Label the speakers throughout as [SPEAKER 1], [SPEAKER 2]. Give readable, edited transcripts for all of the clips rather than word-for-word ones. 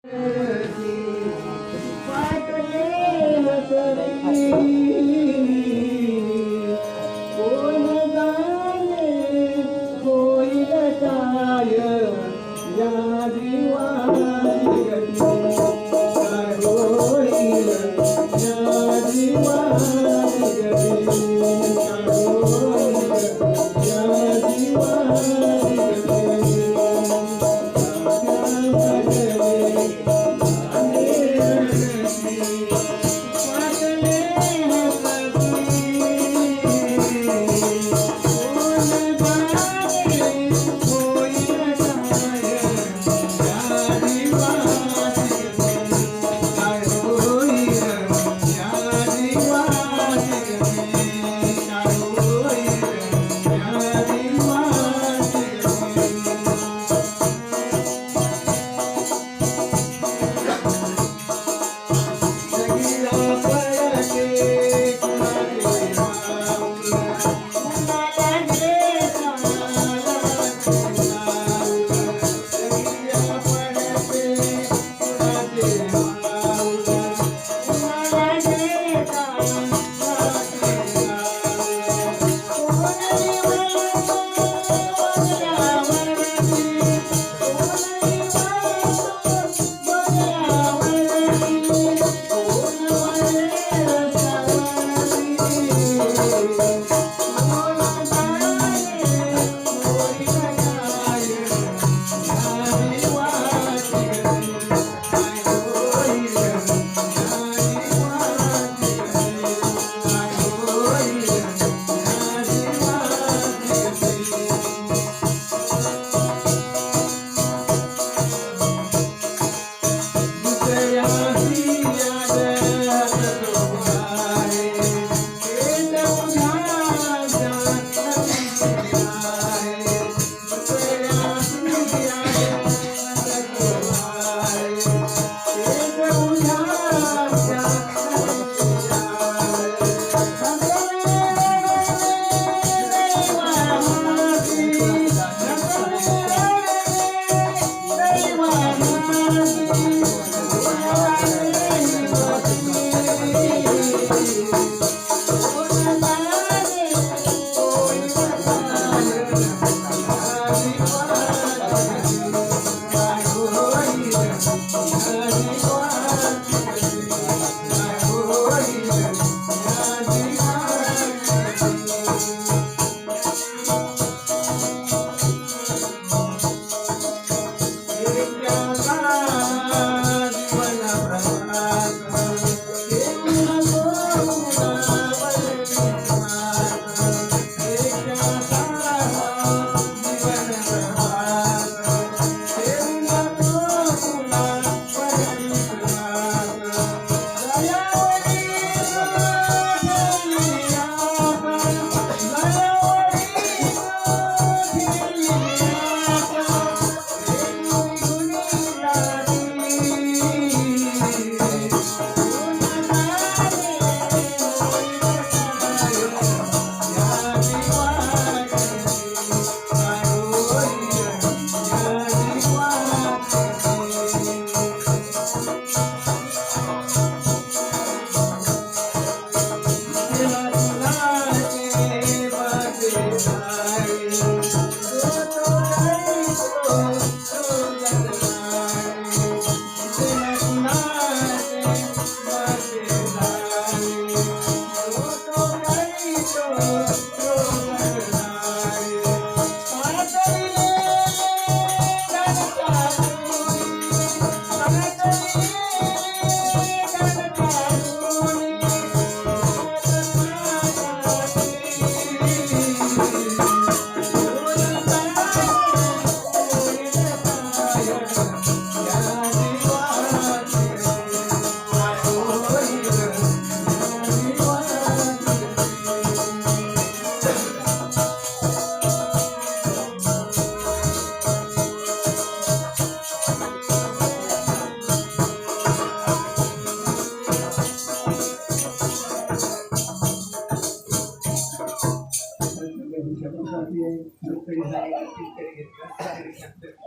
[SPEAKER 1] Gracias.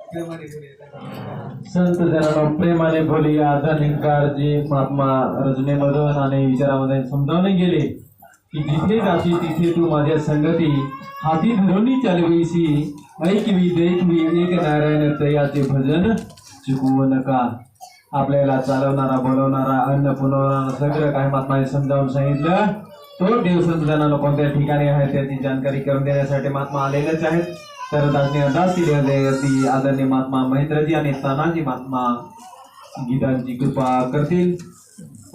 [SPEAKER 1] संत जनानो प्रेमाने बोलिया धनिकार जी महात्मा रचनेमधून आणि विचारामध्ये समजावून गेले की जिथे जाशी तिथे तू माझ्या संगती हाती धरून चालवीसी ऐकवी देखवी एक नारायण तयाचे भजन चुकवू नका. आपल्याला चालवणारा बोलवणारा अन्न पुरवणारा सगळं काही महात्माने समजावून सांगितलं. तो देव संत जनानो कोणत्या ठिकाणी आहे त्याची जानकारी करून देण्यासाठी महात्मा आलेलेच आहेत. तर दासने अरदास केली आहे आदरणीय महात्मा महेंद्रजी आणि तानाजी महात्मा गीतांची कृपा करतील.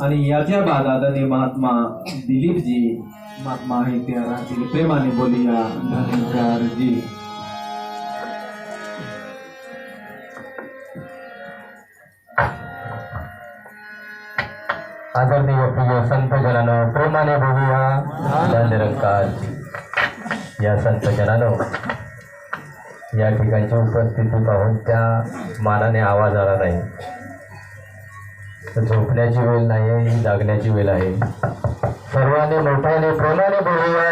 [SPEAKER 1] आणि याच्या बाद आदरणीय महात्मा दिलीपजी महात्मा आहे त्या राहतील. प्रेमाने बोलिया धनिकारजी.
[SPEAKER 2] आदरणीय प्रिय संत जनानो प्रेमाने बोलूया धनिकारजी. या संत जनानो या ठिकाणची उपस्थिती पाहून त्या मानाने आवाज आला नाही. झोपण्याची वेळ नाही आहे, ही जागण्याची वेळ आहे. सर्वांनी मोठ्याने प्रेमाने बोलूया.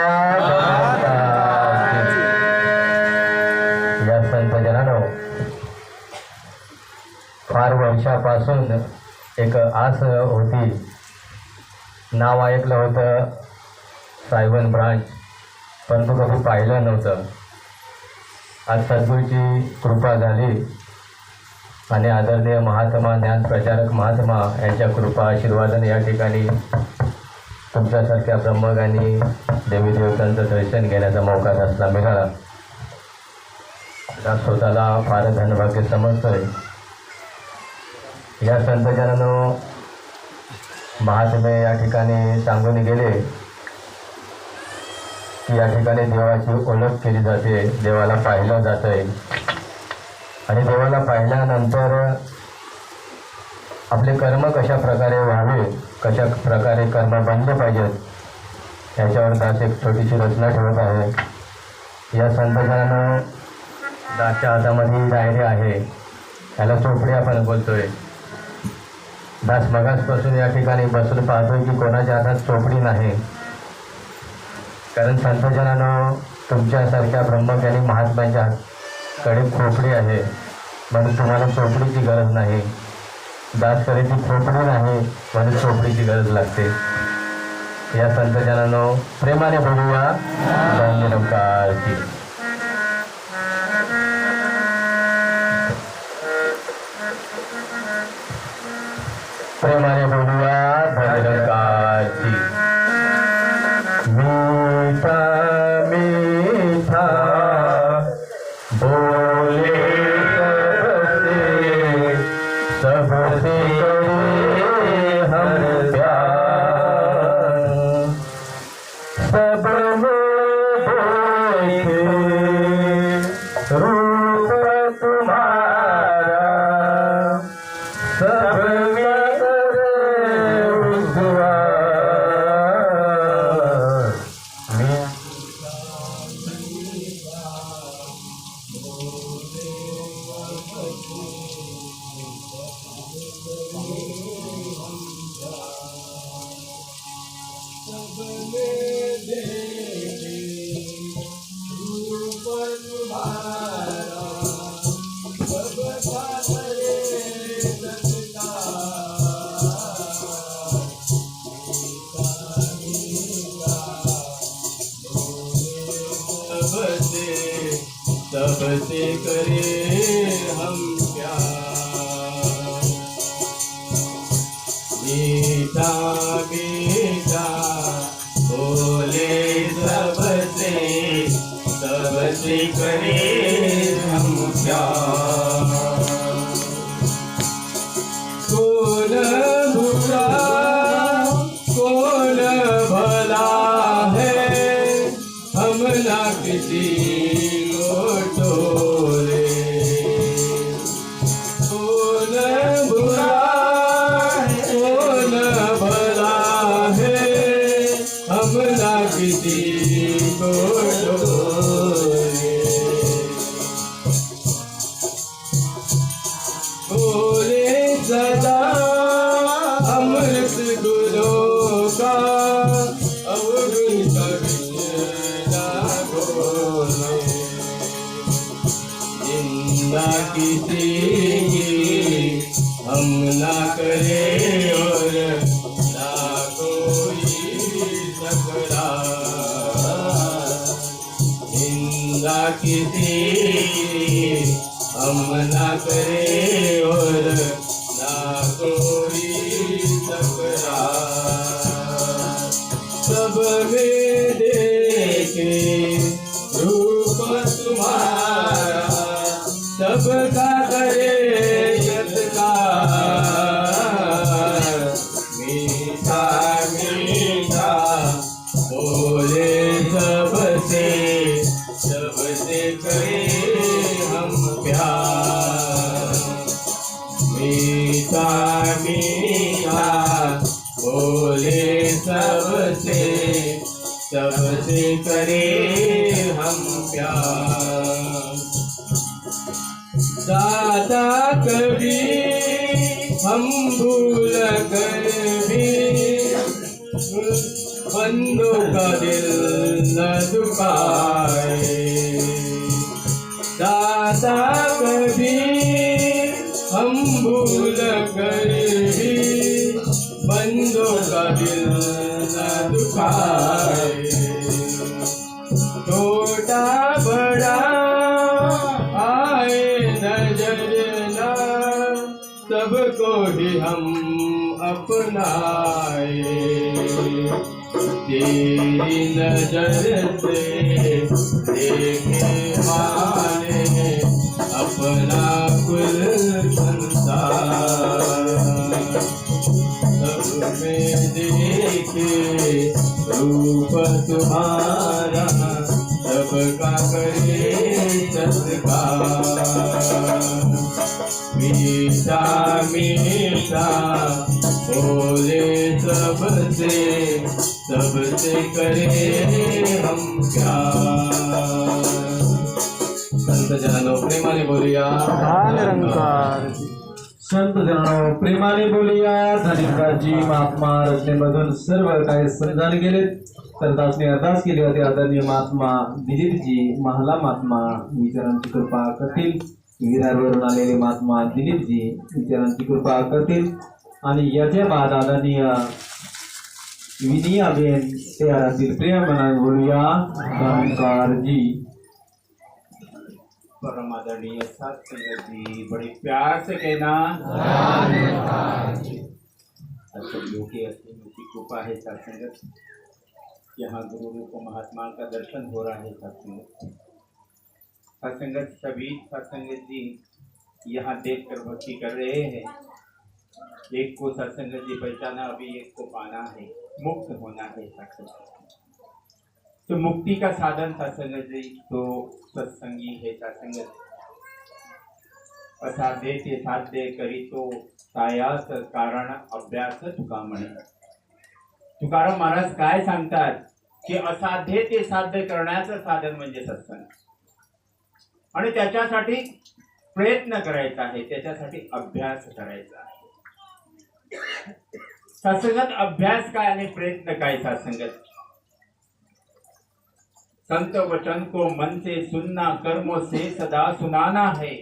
[SPEAKER 2] या संत जनानो फार वर्षापासून एक आस होती. नाव ऐकलं होतं सायवन ब्रांच, पण तो कधी पाहिलं नव्हतं. आज सद्गुरूची कृपा झाली आणि आदरणीय महात्मा ज्ञान प्रचारक महात्मा यांच्या कृपा आशीर्वादाने या ठिकाणी तुमच्यासारख्या ब्रह्मगानी देवी देवतांचं दर्शन घेण्याचा मौका असला मिळाला. स्वतःला फार धनभाग्य समजतोय. या संतजनांनो महात्मे या ठिकाणी सांगून गेले की या ठिकाणी देवाची ओळख केली जाते, देवाला पाहिलं जातं आहे. आणि देवाला पाहिल्यानंतर आपले कर्म कशा प्रकारे व्हावे, कशा प्रकारे कर्म बनले पाहिजेत याच्यावर दास एक छोटीशी रचना ठेवत आहे. या संतजनांनो दासच्या हातामध्ये डायरी आहे, याला चोपडी आपण बोलतोय. दास मगासपासून या ठिकाणी बसून पाहतोय की कोणाच्या हातात चोपडी नाही. कारण संतजनांनो तुमच्यासारख्या ब्रह्मज्ञानी महात्म्यांच्या कडे खोपडी आहे, म्हणून तुम्हाला चोपडीची गरज नाही. दासकडे ती खोपडी नाही, म्हणून चोपडीची गरज लागते. या संतजनांनो प्रेमाने बोलूया धन्यकारजी. प्रेमाने बोलूया धन्यकारजी. मीठा मीठा बोले सबसे करे हम प्यार. सब में देखे रूप तुम्हारा, सब में करे उद्धार. सबसे करे हम प्यार. मीठा मीठा बोले सबसे, सबसे करे हम प्यार. कौन बुरा कौन भला है, हम ना किसी टोले. कौन बुरा कौन भला है, हम ना किसी को टोले. निंदा किसी की हम ना करे और ना कोई तकरार। निंदा किसी की हम ना करे और ना कोई तकरार। सब में देखे रूप तुम्हारा सबका करे सत्कार। मीठा मीठा बोले सबसे सबसे करे हम प्यार। मीठा मीठा बोले सबसे सबसे करे हम प्यार। दादा कभी हम भूल कर भी बंदों का दिल न दुखाए। दादा कभी हम भूल कर भी बंदों का दिल न दुखाए। छोटा बड़ा आए नजर ना सबको ही हम अपनाए। तेरी नजर से देखे माने अपना कुल संसार। सब में देखे रूप तुम्हारा सबका करे सत्कार। मीठा मीठा बोले सबसे सबसे करे हम प्यार। संत जनानो प्रेमाने बोलूया
[SPEAKER 3] निरंकार।
[SPEAKER 1] संत जनानो प्रेमाने बोलूया। धनिकाजी महात्मा रचनेमधून सर्व काही समजावून गेले तर दासने अरदास केली होती। आदरणीय महात्मा दिलीपजी महला महात्मा विचारांची कृपा करतील। विरारवरून आलेले महात्मा दिलीपजी विचारांची कृपा करतील। आणि याच्या बाद आदरणीय विनियाबेन शहरातील प्रिय मनाने बोलूया धनकारजी।
[SPEAKER 2] परम आदरणीय सत्संगत जी बड़े प्यार से कहना सत्संगियों की की कृपा है। सत्संगत यहाँ गुरु रूप महात्मा का दर्शन हो रहा है। सत्संगत सत्संगत सभी सत्संगत जी यहाँ देख कर भक्ति कर रहे हैं। एक को सत्संगत जी पहचाना, अभी एक को पाना है, मुक्त होना है। सत्संगत तो मुक्ति का साधन सत्संगत जी तो सत्संगी है। सत्संगत असाध्य ते साध्य करी तो सायास कारण अभ्यास तुका म्हणे। तुकाराम महाराज काय सांगतात की असाध्य ते साध्य करण्याचं साधन म्हणजे सत्संग आणि त्याच्यासाठी प्रयत्न करायचा आहे, त्याच्यासाठी अभ्यास करायचा आहे। सत्संगत अभ्यास काय आणि प्रयत्न काय? सत्संगत संत वचन को मन से सुनना, कर्मों से सदा सुनाना है।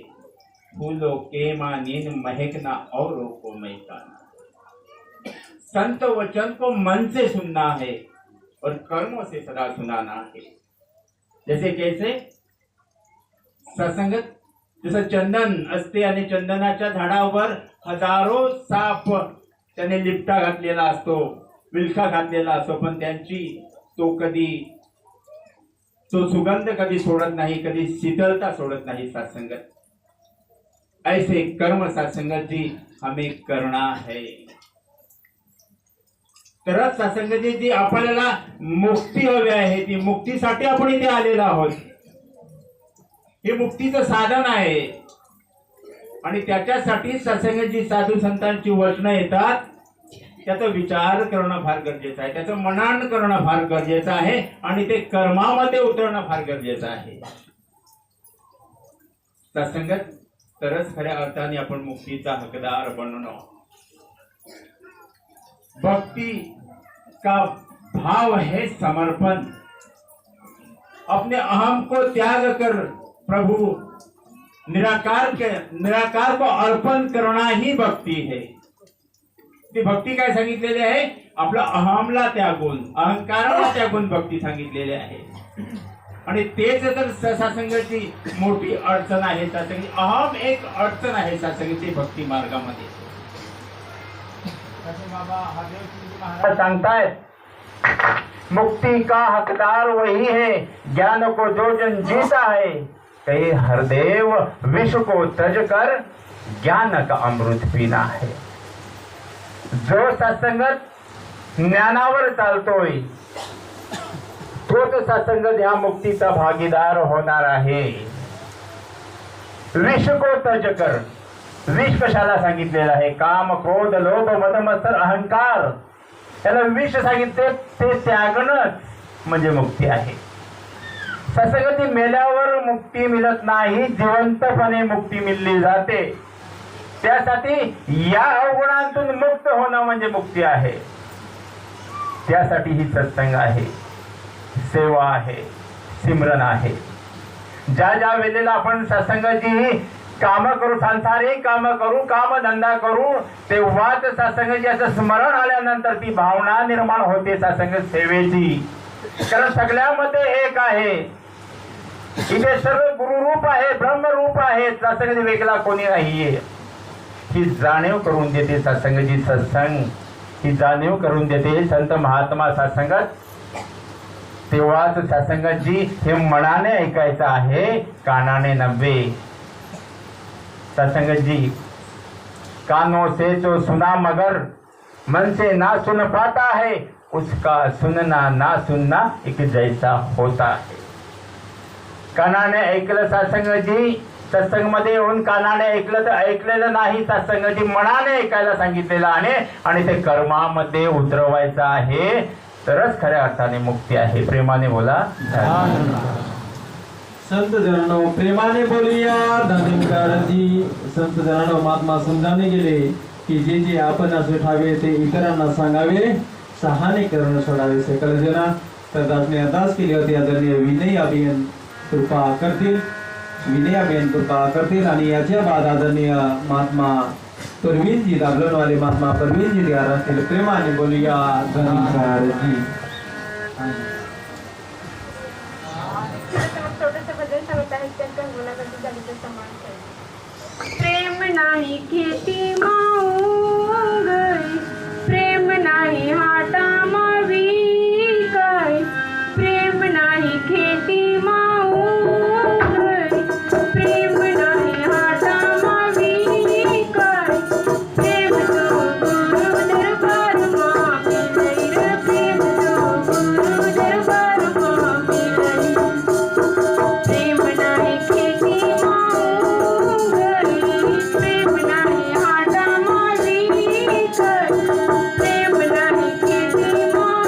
[SPEAKER 2] फूलों के मानीन महकना औरों को महकाना। संत वचन को मन से सुनना है और कर्मों से सदा सुनाना है। जैसे कैसे? सत्संगत जसं चंदन असते आणि चंदनाच्या झाडावर हजारो साप त्याने लिपटा घातलेला असतो, विलखा घातलेला असतो, पण त्यांची तो सुगंध कधी सोडत नाही, कधी शीतलता सोडत नाही। सत्संगत ऐसे कर्म सत्संगत जी हमें करना है। तरच सत्संगत जी आपल्याला मुक्ती हवी आहे, ती मुक्तीसाठी आपण इथे आलेलो आहोत। हे मुक्तीचं साधन आहे आणि त्याच्यासाठी सत्संगत जी साधू संतांची वचनं येतात, त्याचा विचार करणं फार गरजेचं आहे, त्याचं मनन करणं फार गरजेचं आहे आणि ते कर्मामध्ये उतरणं फार गरजेचं आहे। सत्संगत तरच खऱ्या अर्थाने आपण मुक्तीचा हकदार बनणं। भक्ति का भाव है समर्पण। अपने अहम को त्याग कर प्रभु
[SPEAKER 4] निराकार को अर्पण करना ही भक्ती है. ती भक्ती काय सांगितलेली आहे? आपला अहमला त्यागून, अहंकाराला त्यागून भक्ती सांगितलेली आहे. आणि तेच तर सत्संगाची मोठी अडचण आहे. सत्संगी अहम एक अडचण आहे सत्संगाची भक्ती मार्गामध्ये.
[SPEAKER 5] सांगतायत मुक्ति का हकदार वही है, ज्ञान को जो जन जीता है, कहे हरदेव विश्व को तज कर ज्ञान का अमृत पीना है. जो सत्संगत ज्ञानावर चालतोय तोच सत्संगत ह्या मुक्तीचा भागीदार होणार आहे. विश्व को तज कर, विष कशाला सांगितलेलं आहे? काम, क्रोध, लोभ, मद, मत्सर, अहंकार याला विष सांगितले. ते त्यागणच म्हणजे मुक्ती आहे. सत्संगती मेल्यावर मुक्ती मिळत नाही, जिवंतपणे मुक्ती मिळली जाते. त्यासाठी या अवगुणांतून मुक्त होणं म्हणजे मुक्ती आहे. त्यासाठी ही सत्संग आहे, सेवा आहे, सिमरन आहे. ज्या ज्या वेळेला आपण सत्संगाची काम करू, सांसारिक काम करू, कामधंदा करू, तेव्हाच सत्संगाची असं स्मरण आल्यानंतर ती भावना निर्माण होते सत्संग सेवेची. कारण सगळ्यामध्ये एक आहे. इथे सर्व गुरुरूप आहे, ब्रह्मरूप आहे. सत्संग वेगळा कोणी नाहीये. ही जाणीव करून देते सत्संगाची सत्संग, ही जाणीव करून देते संत महात्मा सत्संगात. तेव्हाच सत्संगाची हे मनाने ऐकायचं आहे, कानाने नव्हे. सत्संग जी कानों से जो सुना मगर मन से ना सुन पाता है, उसका सुनना ना सुनना एक जैसा होता है. कानाने ऐकलं सत्संग जी, सत्संग मध्ये येऊन कानाने ऐकलं तर ऐकलेलं नाही. सत्संग जी मनाने ऐकायला सांगितलेलं आहे आणि ते कर्मामध्ये उतरवायचं आहे, तरच खऱ्या अर्थाने मुक्ती आहे. प्रेमाने बोला.
[SPEAKER 1] संत जनानो प्रेमाने बोलूया. धनिकारजी संत जनानो महात्मा समजावणे गेले की जे जे आपण असे ठावे ते इतरांना सांगावे, सहाने करून सोडावे सकल जना. तर दासने अरदास केली होती, आदरणीय विनय अभियान कृपा करतील, विनय अभियान कृपा करतील. आणि याच्या बाद आदरणीय महात्मा परवीनजी, दाबलनवाले महात्मा परवीनजी तयार असतील. प्रेमाने बोलूया. धनिकारजी.
[SPEAKER 6] प्रेम नाही खेती माऊ गई, प्रेम नाही हाटा मावी काय, प्रेम नाही खेती माऊ गई, प्रेम नाही हाटा मावी काय, प्रेम तो गुरु दरबार मा मिलई रे, प्रेम तो गुरु दरबार मा मिलई. प्रेम नाही खेती प्रेम नाही हाटा मावी कर, प्रेम नाही खेती गरी,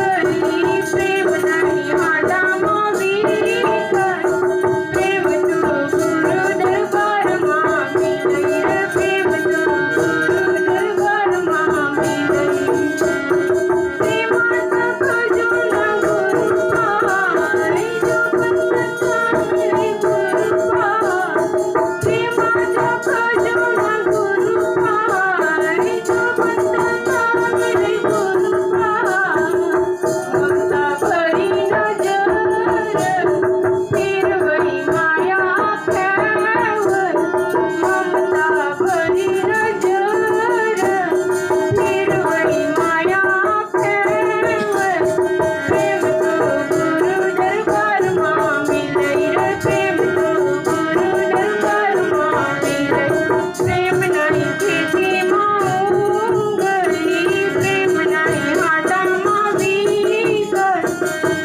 [SPEAKER 6] प्रेम नाही हाटा मावी कर, प्रेम तू गुरु दरबार मा मिलई रे, प्रेम तू गुरु दरबार मा मिलई. प्रेमाचा खजाना गुरु पाय, जो पंथ चांगले गुरु पाय. प्रेमाचा खजाना गुरु पाय, जो पंथ चांगले गुरु पाय. ममता भरी नजर फिरवई माया खेळवर, ममता भरी नजर फिरवई माया खेळवर. प्रेम तो गुरु दरबार मा मिलई रे, प्रेम तो गुरु दरबार मा मिलई. प्रेम नाही खेती माऊ गई, प्रेम नाही हाटा मावी कर,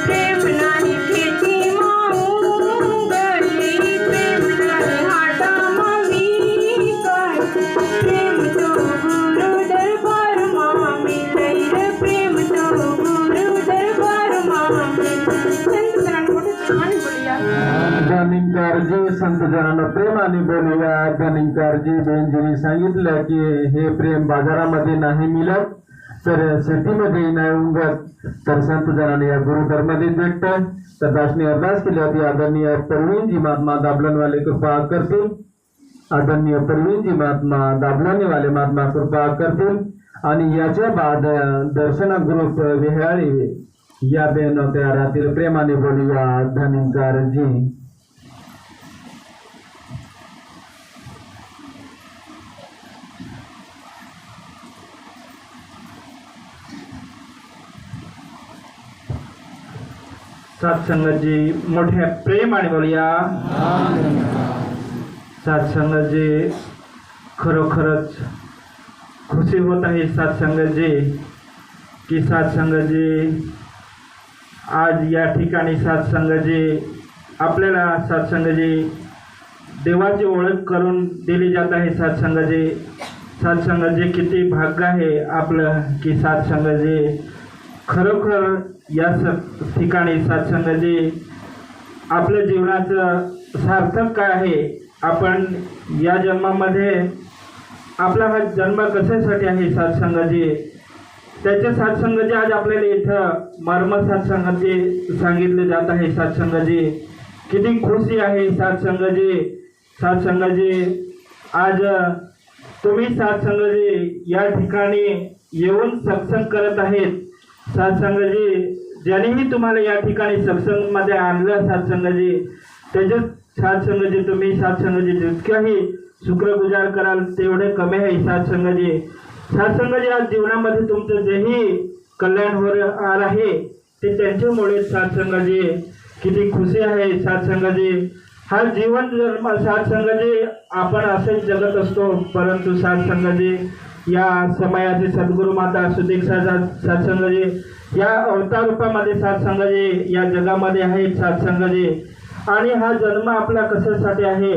[SPEAKER 6] प्रेम नाही खेती माऊ गई, प्रेम नाही हाटा मावी कर, प्रेम तो गुरु दरबार मा मिलई रे, प्रेम तो गुरु दरबार मा मिलई. संत जनांनो छान बोलूया.
[SPEAKER 1] धनिकारजी संत जनांनो प्रेमाने बोलूया. धनिकारजी बेंजीने सांगितलं की हे प्रेम बाजारामध्ये नाही मिळत तर शेतीमध्ये नाही उंगत तर संत जनाने या गुरुधर्मामध्ये भेटतं. तर दासने अरदास केली होती, आदरणीय परवीनजी महात्मा दाबलनवाले कृपा करतील. आदरणीय परवीनजी महात्मा दाबलनेवाले महात्मा कृपा करतील. आणि याच्या बाद दर्शना ग्रुप विहाळी या बेन त्या रात्री प्रेमाने बोलूया धनिंकारजी.
[SPEAKER 3] सत्संगजी मोठ्या प्रेमाने बोलूया. सत्संगजी खरोखरच खुशी होत आहे सत्संगजी की सत्संगजी आज या ठिकाणी सत्संगजी आपल्याला सत्संगजी देवाची ओळख करून दिली जात आहे. सत्संगजी किती भाग्य आहे आपलं की सत्संगजी खरोखर या ठिकाणी सत्संगजी आपल्या जीवनाचं सार्थक काय आहे. आपण या जन्मामध्ये आपला हा जन्म कशासाठी आहे सत्संगजी त्याचे सत्संगजी आज आपल्याला इथं मर्म सत्संगजी सांगितले जात आहे. सत्संगजी किती खुशी आहे सत्संगजी आज तुम्ही सत्संगजी या ठिकाणी येऊन सत्संग करत आहेत. सत्संगजी ज्यानेही तुम्हाला या ठिकाणी सत्संगमध्ये आणलं सत्संगजी त्याचे सत्संगजी तुम्ही सत्संगजी जितक्याही शुक्रगुजार कराल तेवढे कमी आहे. सत्संगजी आज जीवनामध्ये तुमचं जेही कल्याण होणार आहे ते त्यांच्यामुळे सत्संगजी किती खुशी आहे. सत्संगजी हा जीवन जन्म सत्संगजी आपण असेच जगत असतो परंतु सत्संगजी या समयाचे सद्गुरु माता सुदीक्षा सत्संगजी या अवतार रूपामध्ये सत्संगजी या जगामध्ये आहेत सत्संगजी. आणि हा जन्म आपला कशासाठी आहे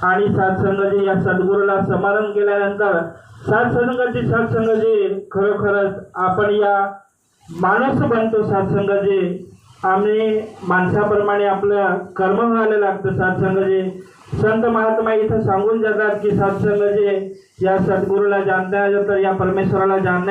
[SPEAKER 3] आणि सत्संगजी या सद्गुरूला स्मरण केल्यानंतर सत्संगजी खरोखरच आपण या माणूस बनतो. सत्संगजी आम्ही माणसाप्रमाणे आपलं कर्म व्हायला लागतं. सत्संगजी संत महात्मा इथं सांगून जातात की सत्संगजी या सद्गुरूला जाणण्यानंतर या परमेश्वराला जाणण्या